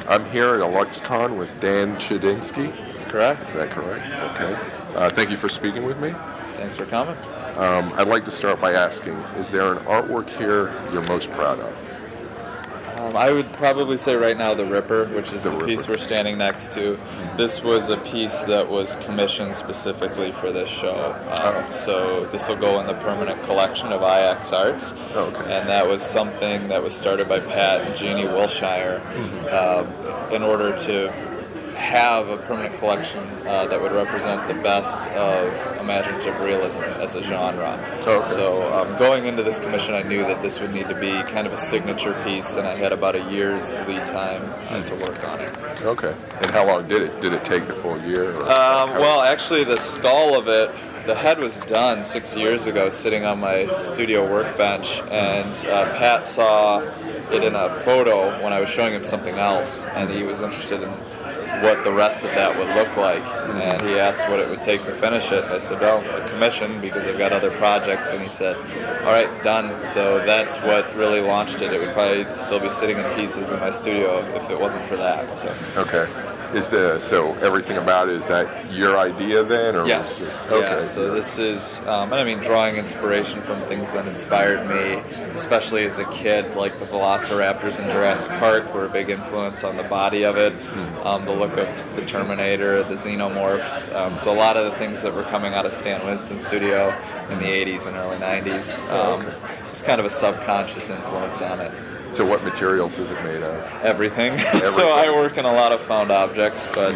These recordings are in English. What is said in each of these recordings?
I'm here at Illuxcon with Dan Chudzinski. That's correct. Is that correct? Okay. Thank you for speaking with me. Thanks for coming. I'd like to start by asking, is there an artwork here you're most proud of? I would probably say right now the Ripper, which is the Ripper. piece we're standing next to. This was a piece that was commissioned specifically for this show. So this will go in the permanent collection of IX Arts. Okay. And that was something that was started by Pat and Jeannie Wilshire in order to have a permanent collection that would represent the best of imaginative realism as a genre. Okay. So going into this commission, I knew that this would need to be kind of a signature piece, and I had about a year's lead time to work on it. Okay. And how long did it? Did it take the full year? Or Well, actually, the skull of it, the head was done 6 years ago, sitting on my studio workbench, and Pat saw it in a photo when I was showing him something else, and he was interested in what the rest of that would look like, and he asked what it would take to finish it. I said, well, a commission, because I've got other projects, and he said, all right, done. So that's what really launched it. It would probably still be sitting in pieces in my studio if it wasn't for that. So. Okay. So everything about it, is that your idea then? Or Yes. Okay. Yeah, so this is, drawing inspiration from things that inspired me, especially as a kid, like the Velociraptors in Jurassic Park were a big influence on the body of it, the look of the Terminator, the Xenomorphs, so a lot of the things that were coming out of Stan Winston's studio in the 80s and early 90s. It's kind of a subconscious influence on it. So what materials is it made of? Everything. So I work in a lot of found objects, but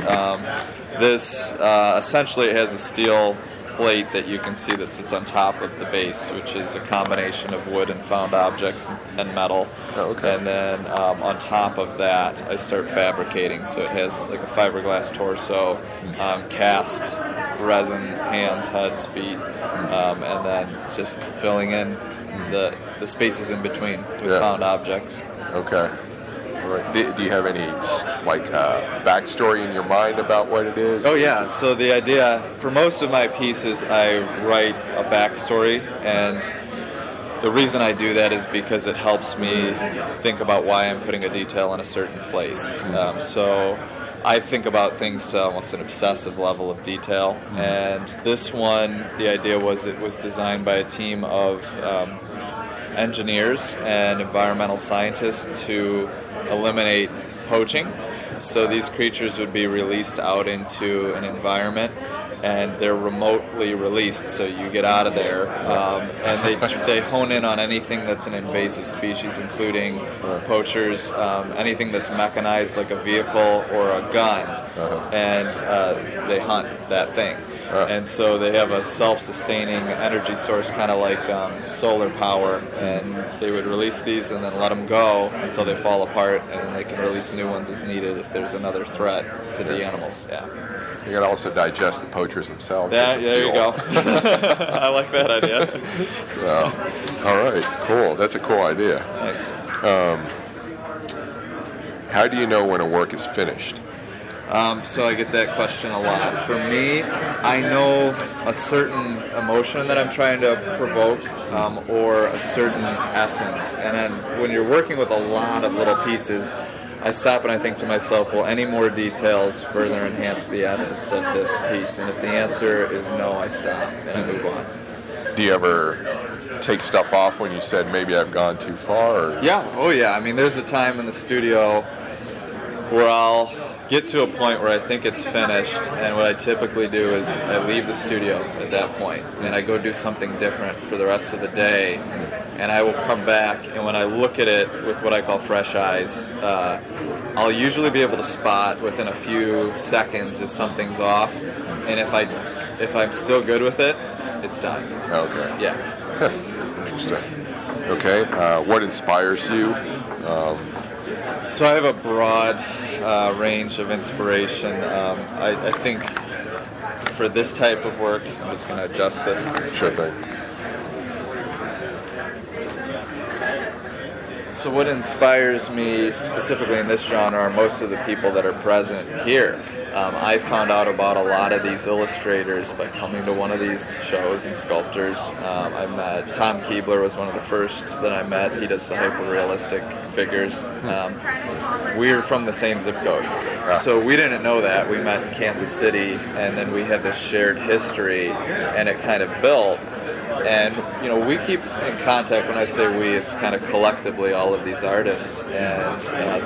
this essentially it has a steel plate that you can see that sits on top of the base, which is a combination of wood and found objects and metal. Oh, okay. And then on top of that, I start fabricating. So it has like a fiberglass torso, cast resin, hands, heads, feet, and then just filling in the spaces in between with found objects. Okay. All right. Do you have any backstory in your mind about what it is? Oh yeah. So the idea for most of my pieces, I write a backstory, and the reason I do that is because it helps me think about why I'm putting a detail in a certain place. So I think about things to almost an obsessive level of detail, and this one, the idea was it was designed by a team of engineers and environmental scientists to eliminate poaching. So these creatures would be released out into an environment, and they're remotely released, so you get out of there, and they hone in on anything that's an invasive species, including poachers, anything that's mechanized like a vehicle or a gun, and they hunt that thing. And so they have a self-sustaining energy source, kind of like solar power, and they would release these and then let them go until they fall apart, and then they can release new ones as needed if there's another threat to the animals. Yeah. You can also digest the poachers themselves. Yeah, there you go. I like that idea. So, all right, cool. That's a cool idea. Thanks. How do you know when a work is finished? So I get that question a lot. For me, I know a certain emotion that I'm trying to provoke, or a certain essence. And then when you're working with a lot of little pieces, I stop and I think to myself, well, any more details further enhance the essence of this piece? And if the answer is no, I stop and I move on. Do you ever take stuff off when you said maybe I've gone too far? Or? Yeah, oh yeah. I mean, there's a time in the studio where I'll get to a point where I think it's finished, and what I typically do is I leave the studio at that point and I go do something different for the rest of the day, and I will come back, and when I look at it with what I call fresh eyes, I'll usually be able to spot within a few seconds if something's off, and if I'm still good with it, it's done. Okay. Yeah. Interesting. Okay. What inspires you? So I have a broad range of inspiration. I think for this type of work, I'm just going to adjust this. Sure thing. So what inspires me specifically in this genre are most of the people that are present here. I found out about a lot of these illustrators by coming to one of these shows and sculptors. I met Tom Keebler was one of the first that I met. He does the hyper-realistic figures. We were from the same zip code, so we didn't know that. We met in Kansas City, and then we had this shared history, and it kind of built. And we keep in contact. When I say we, it's kind of collectively all of these artists, and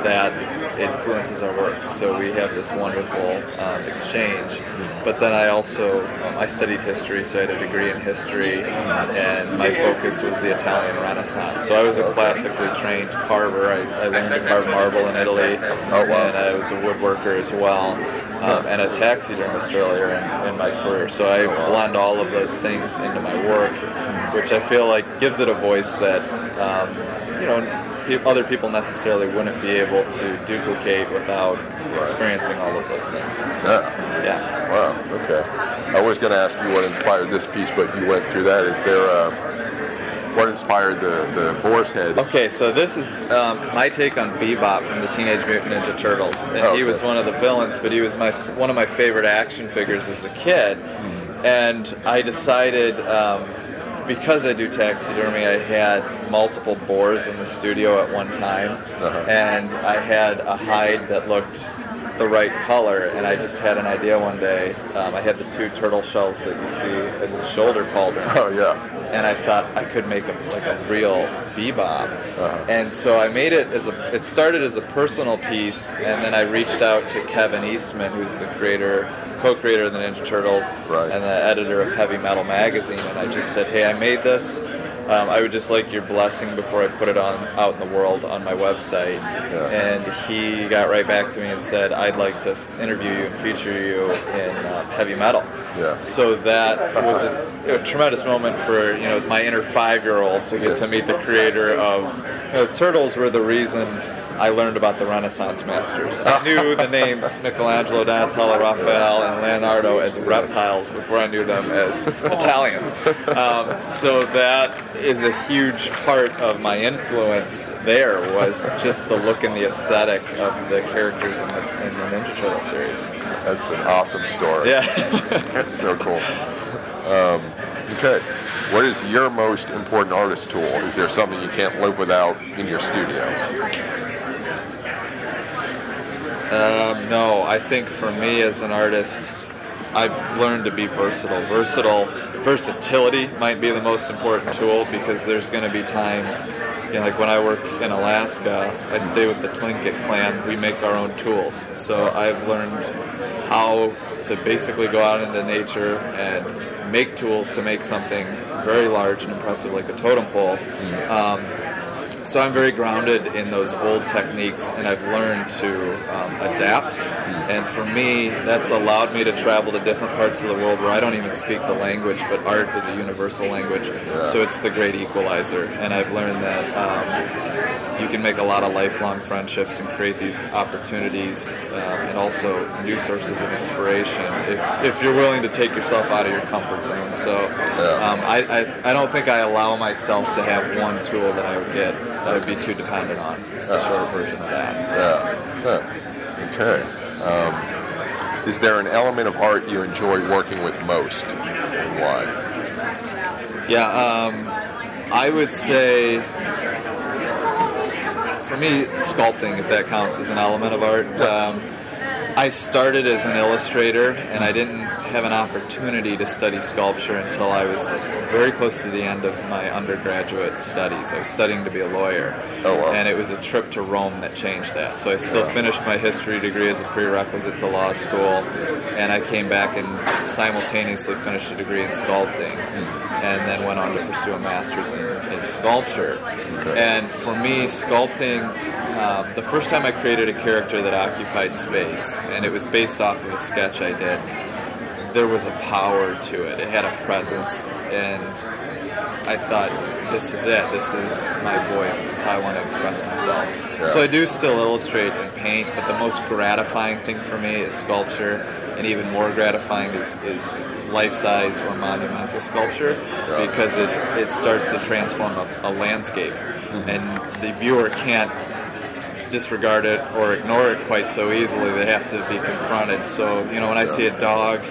that influences our work. So we have this wonderful exchange. But then I also I studied history, so I had a degree in history, and my focus was the Italian Renaissance. So I was a classically trained carver. I learned to carve marble in Italy, and I was a woodworker as well. And a taxidermist earlier in my career. So I blend all of those things into my work, which I feel like gives it a voice that other people necessarily wouldn't be able to duplicate without experiencing all of those things. So, yeah. Wow. Okay. I was going to ask you what inspired this piece, but you went through that. Is there what inspired the boar's head? Okay, so this is my take on Bebop from the Teenage Mutant Ninja Turtles. And he was one of the villains, but he was one of my favorite action figures as a kid. And I decided, because I do taxidermy, I had multiple boars in the studio at one time. And I had a hide that looked the right color, and I just had an idea one day. I had the two turtle shells that you see as his shoulder pauldrons. Oh, yeah. And I thought I could make a real Bebop. And so I made it it started as a personal piece, and then I reached out to Kevin Eastman, who's the co-creator of the Ninja Turtles, and the editor of Heavy Metal Magazine, and I just said, hey, I made this. I would just like your blessing before I put it out in the world on my website. And he got right back to me and said, I'd like to interview you and feature you in heavy metal. So that was a tremendous moment for my inner 5-year-old to get to meet the creator of Turtles were the reason I learned about the Renaissance masters. I knew the names Michelangelo, Donatello, Raphael, and Leonardo as reptiles before I knew them as Italians. So that is a huge part of my influence there, was just the look and the aesthetic of the characters in the Ninja Turtle series. That's an awesome story. Yeah. That's so cool. Okay. What is your most important artist tool? Is there something you can't live without in your studio? No, I think for me as an artist, I've learned to be versatile. Versatility might be the most important tool, because there's going to be times, like when I work in Alaska, I stay with the Tlingit clan, we make our own tools. So I've learned how to basically go out into nature and make tools to make something very large and impressive like a totem pole. So I'm very grounded in those old techniques, and I've learned to adapt. And for me, that's allowed me to travel to different parts of the world where I don't even speak the language, but art is a universal language. So it's the great equalizer. And I've learned that you can make a lot of lifelong friendships and create these opportunities and also new sources of inspiration if you're willing to take yourself out of your comfort zone. So I don't think I allow myself to have one tool that I would get that I would be too dependent on. It's the short version of that. Okay. Is there an element of art you enjoy working with most, and why? I would say, for me, sculpting, if that counts as an element of art. I started as an illustrator, and I didn't have an opportunity to study sculpture until I was very close to the end of my undergraduate studies. I was studying to be a lawyer, and it was a trip to Rome that changed that. So I still finished my history degree as a prerequisite to law school, and I came back and simultaneously finished a degree in sculpting, and then went on to pursue a master's in sculpture. And for me, sculpting, the first time I created a character that occupied space, and it was based off of a sketch I did, there was a power to it. It had a presence, and I thought, this is it. This is my voice. This is how I want to express myself. So I do still illustrate and paint, but the most gratifying thing for me is sculpture, and even more gratifying is life-size or monumental sculpture, because it starts to transform a landscape, and the viewer can't disregard it or ignore it quite so easily. They have to be confronted. So, when I see a dog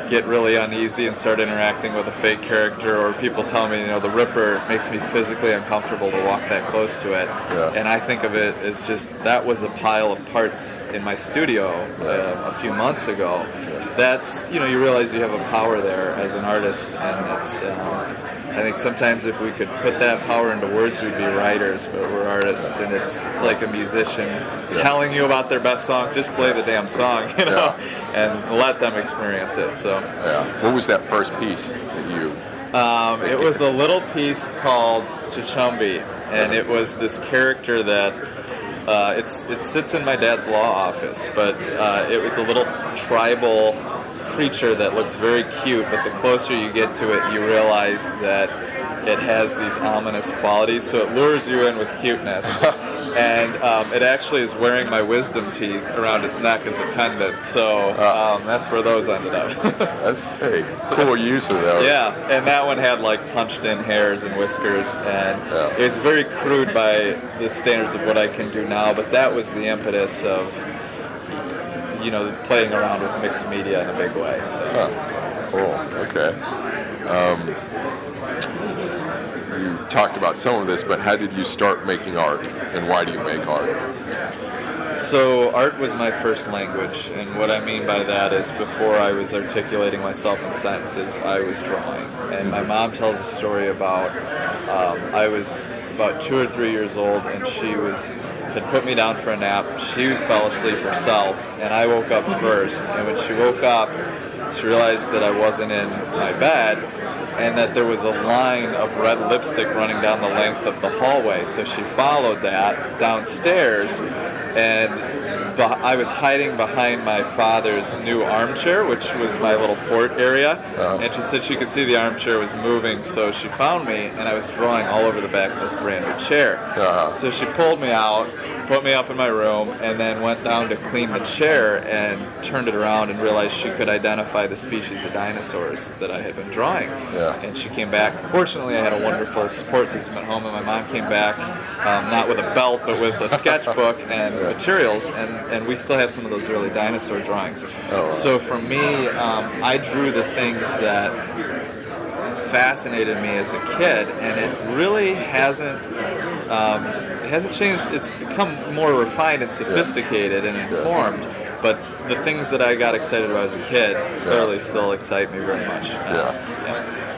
get really uneasy and start interacting with a fake character, or people tell me, the Ripper makes me physically uncomfortable to walk that close to it. Yeah. And I think of it as just, that was a pile of parts in my studio a few months ago. That's, you realize you have a power there as an artist, and it's, I think sometimes if we could put that power into words, we'd be writers, but we're artists, and it's like a musician telling you about their best song. Just play the damn song, and let them experience it. So, what was that first piece that you? It was a little piece called Chudzinski, and it was this character that it sits in my dad's law office, but it was a little tribal creature that looks very cute, but the closer you get to it, you realize that it has these ominous qualities, so it lures you in with cuteness. And it actually is wearing my wisdom teeth around its neck as a pendant, so that's where those ended up. That's a cool use of those. Yeah, and that one had like punched in hairs and whiskers, and it's very crude by the standards of what I can do now, but that was the impetus of playing around with mixed media in a big way. So. Cool. Okay. You talked about some of this, but how did you start making art, and why do you make art? So art was my first language, and what I mean by that is before I was articulating myself in sentences, I was drawing. And my mom tells a story about I was about 2 or 3 years old, and she had put me down for a nap. She fell asleep herself, and I woke up first. And when she woke up, she realized that I wasn't in my bed, and that there was a line of red lipstick running down the length of the hallway. So she followed that downstairs, and I was hiding behind my father's new armchair, which was my little fort area, and she said she could see the armchair was moving, so she found me, and I was drawing all over the back of this brand new chair. So she pulled me out, put me up in my room, and then went down to clean the chair and turned it around and realized she could identify the species of dinosaurs that I had been drawing. And she came back. Fortunately, I had a wonderful support system at home, and my mom came back, not with a belt, but with a sketchbook and materials, and we still have some of those early dinosaur drawings. So for me, I drew the things that fascinated me as a kid, and it really hasn't changed. It's become more refined and sophisticated and informed, but the things that I got excited about as a kid clearly still excite me very much.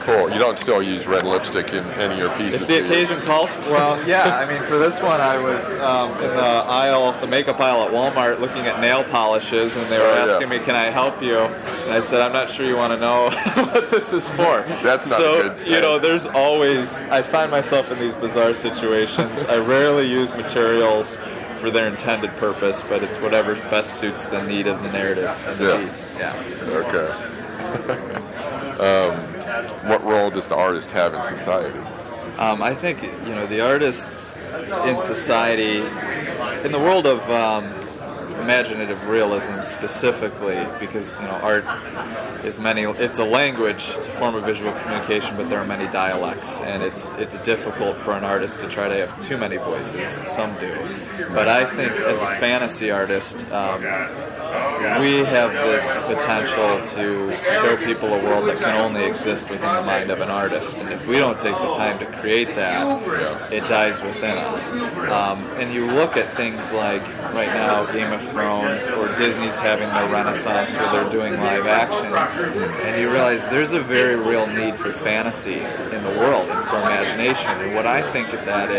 Cool. You don't still use red lipstick in any of your pieces? If the occasion calls, I mean, for this one, I was in the makeup aisle at Walmart looking at nail polishes, and they were asking me, "Can I help you?" And I said, "I'm not sure you want to know what this is for." That's not a good test. There's always, I find myself in these bizarre situations. I rarely use materials for their intended purpose, but it's whatever best suits the need of the narrative and the piece. Okay. What role does the artist have in society? I think the artists in society, in the world of imaginative realism specifically, because art is it's a language, it's a form of visual communication, but there are many dialects, and it's difficult for an artist to try to have too many voices. Some do, but I think as a fantasy artist, we have this potential to show people a world that can only exist within the mind of an artist, and if we don't take the time to create that, it dies within us. And you look at things like right now Game of Thrones, or Disney's having their renaissance where they're doing live action, and you realize there's a very real need for fantasy in the world and for imagination, and what I think that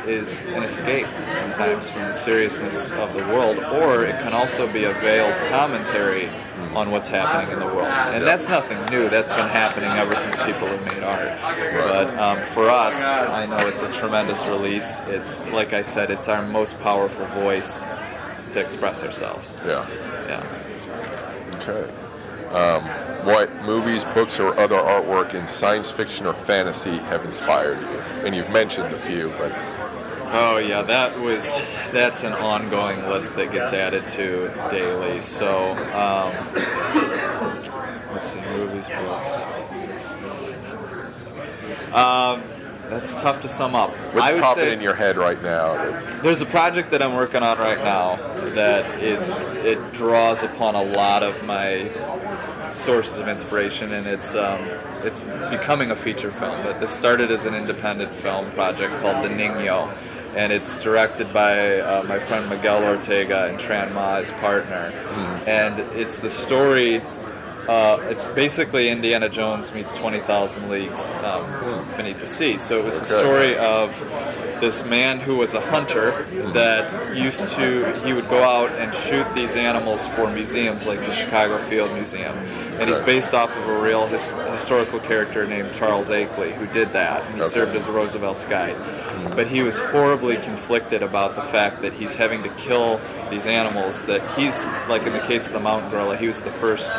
is an escape sometimes from the seriousness of the world, or it can also be a veiled commentary on what's happening in the world. And that's nothing new. That's been happening ever since people have made art. But for us, I know it's a tremendous release. It's, like I said, it's our most powerful voice to express ourselves. Okay. What movies, books, or other artwork in science fiction or fantasy have inspired you? And you've mentioned a few, but... Oh yeah, that's an ongoing list that gets added to daily. So, let's see, movies, books. That's tough to sum up. What's I would popping say in your head right now? there's a project that I'm working on right now that it draws upon a lot of my sources of inspiration, and it's becoming a feature film. But this started as an independent film project called The Niño, and it's directed by my friend Miguel Ortega and Tran Ma, his partner. And it's the story. It's basically Indiana Jones meets 20,000 Leagues Beneath the Sea. So it was the story of this man who was a hunter that he would go out and shoot these animals for museums like the Chicago Field Museum. And he's based off of a real historical character named Charles Akeley who did that. And he served as Roosevelt's guide. But he was horribly conflicted about the fact that he's having to kill these animals that he's, like in the case of the mountain gorilla, he was the first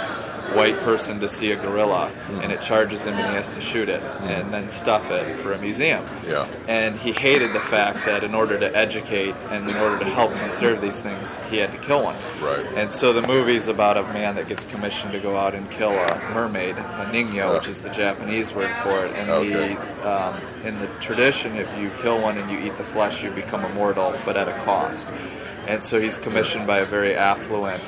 white person to see a gorilla, and it charges him and he has to shoot it and then stuff it for a museum. Yeah. And he hated the fact that in order to educate and in order to help conserve these things, he had to kill one. Right. And so the movie's about a man that gets commissioned to go out and kill a mermaid, a niño, which is the Japanese word for it. And in the tradition, if you kill one and you eat the flesh, you become immortal, but at a cost. And so he's commissioned by a very affluent,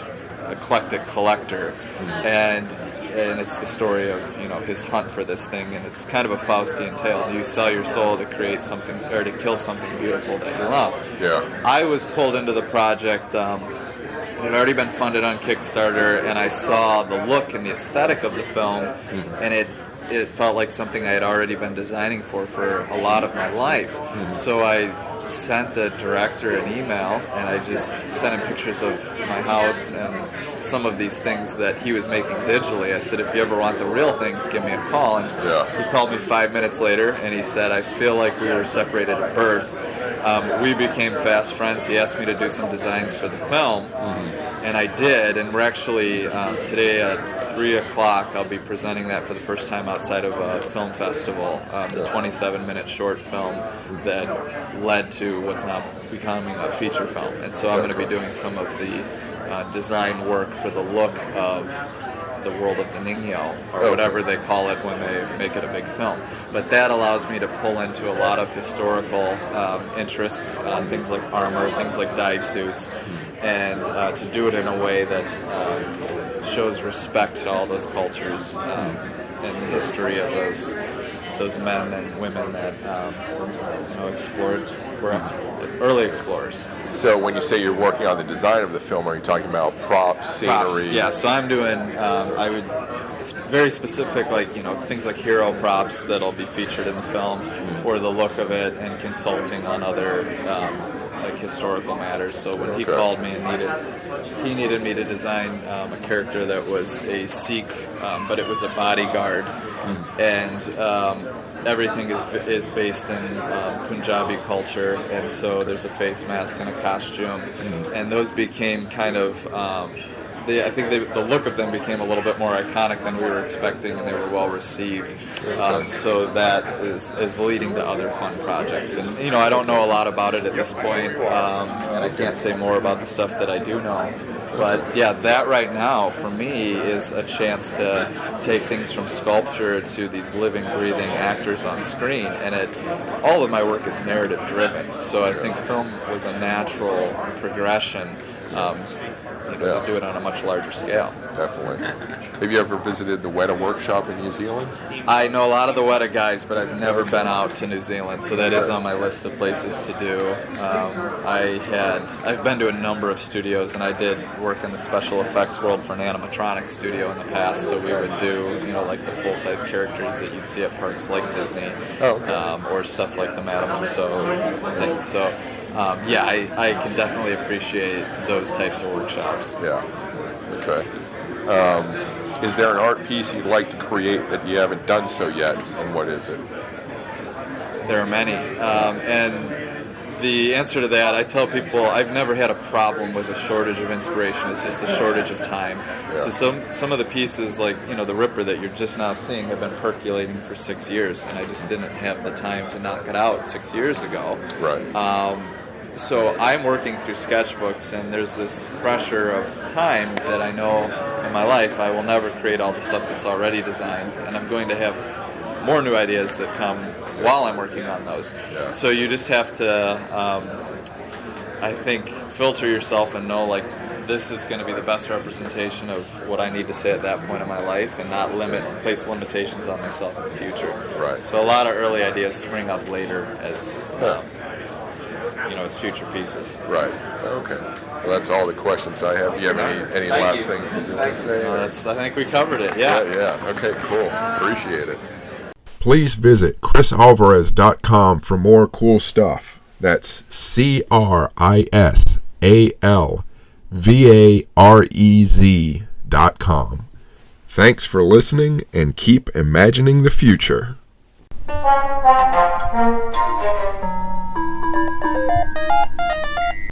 eclectic collector, and it's the story of his hunt for this thing, and it's kind of a Faustian tale. You sell your soul to create something or to kill something beautiful that you love. Yeah. I was pulled into the project. It had already been funded on Kickstarter, and I saw the look and the aesthetic of the film, and it felt like something I had already been designing for a lot of my life. So I sent the director an email, and I just sent him pictures of my house and some of these things that he was making digitally. I said, if you ever want the real things, give me a call. And he called me 5 minutes later, and he said, I feel like we were separated at birth. We became fast friends. He asked me to do some designs for the film, and I did, and we're actually today at 3 o'clock I'll be presenting that for the first time outside of a film festival, the 27-minute short film that led to what's now becoming a feature film. And so I'm going to be doing some of the design work for the look of the world of the Niño, or whatever they call it when they make it a big film. But that allows me to pull into a lot of historical interests, things like armor, things like dive suits, and to do it in a way that shows respect to all those cultures and the history of those men and women that were early explorers. So when you say you're working on the design of the film, are you talking about props, scenery? Props, yeah. So I'm doing, it's very specific, like, things like hero props that'll be featured in the film, or the look of it, and consulting on other like historical matters. So when he called me and he needed me to design a character that was a Sikh, but it was a bodyguard, and everything is based in Punjabi culture, and so there's a face mask and a costume, and those became kind of, I think the look of them became a little bit more iconic than we were expecting, and they were well received. So that is leading to other fun projects, and I don't know a lot about it at this point, and I can't say more about the stuff that I do know. But yeah, that right now for me is a chance to take things from sculpture to these living, breathing actors on screen, and all of my work is narrative driven. So I think film was a natural progression. To do it on a much larger scale. Definitely. Have you ever visited the Weta workshop in New Zealand? I know a lot of the Weta guys, but I've never been out to New Zealand, so that is on my list of places to do. I've been to a number of studios, and I did work in the special effects world for an animatronics studio in the past, so we would do, like the full-size characters that you'd see at parks like Disney, or stuff like the Madame Tussauds things. So I can definitely appreciate those types of workshops. Yeah. Okay. Is there an art piece you'd like to create that you haven't done so yet, and what is it? There are many. And the answer to that, I tell people I've never had a problem with a shortage of inspiration. It's just a shortage of time. Yeah. So some of the pieces, like the Ripper that you're just now seeing, have been percolating for 6 years, and I just didn't have the time to knock it out 6 years ago. Right. So I'm working through sketchbooks, and there's this pressure of time that I know in my life I will never create all the stuff that's already designed, and I'm going to have more new ideas that come while I'm working on those. Yeah. So you just have to, I think, filter yourself and know, like, this is going to be the best representation of what I need to say at that point in my life, and not place limitations on myself in the future. Right. So a lot of early ideas spring up later as, as future pieces. Right. Okay. Well, that's all the questions I have. Do you have any last things that you want to say? I think we covered it. Yeah. Yeah. Okay, cool. Appreciate it. Please visit chrisalvarez.com for more cool stuff. That's CRISALVAREZ.com. Thanks for listening, and keep imagining the future.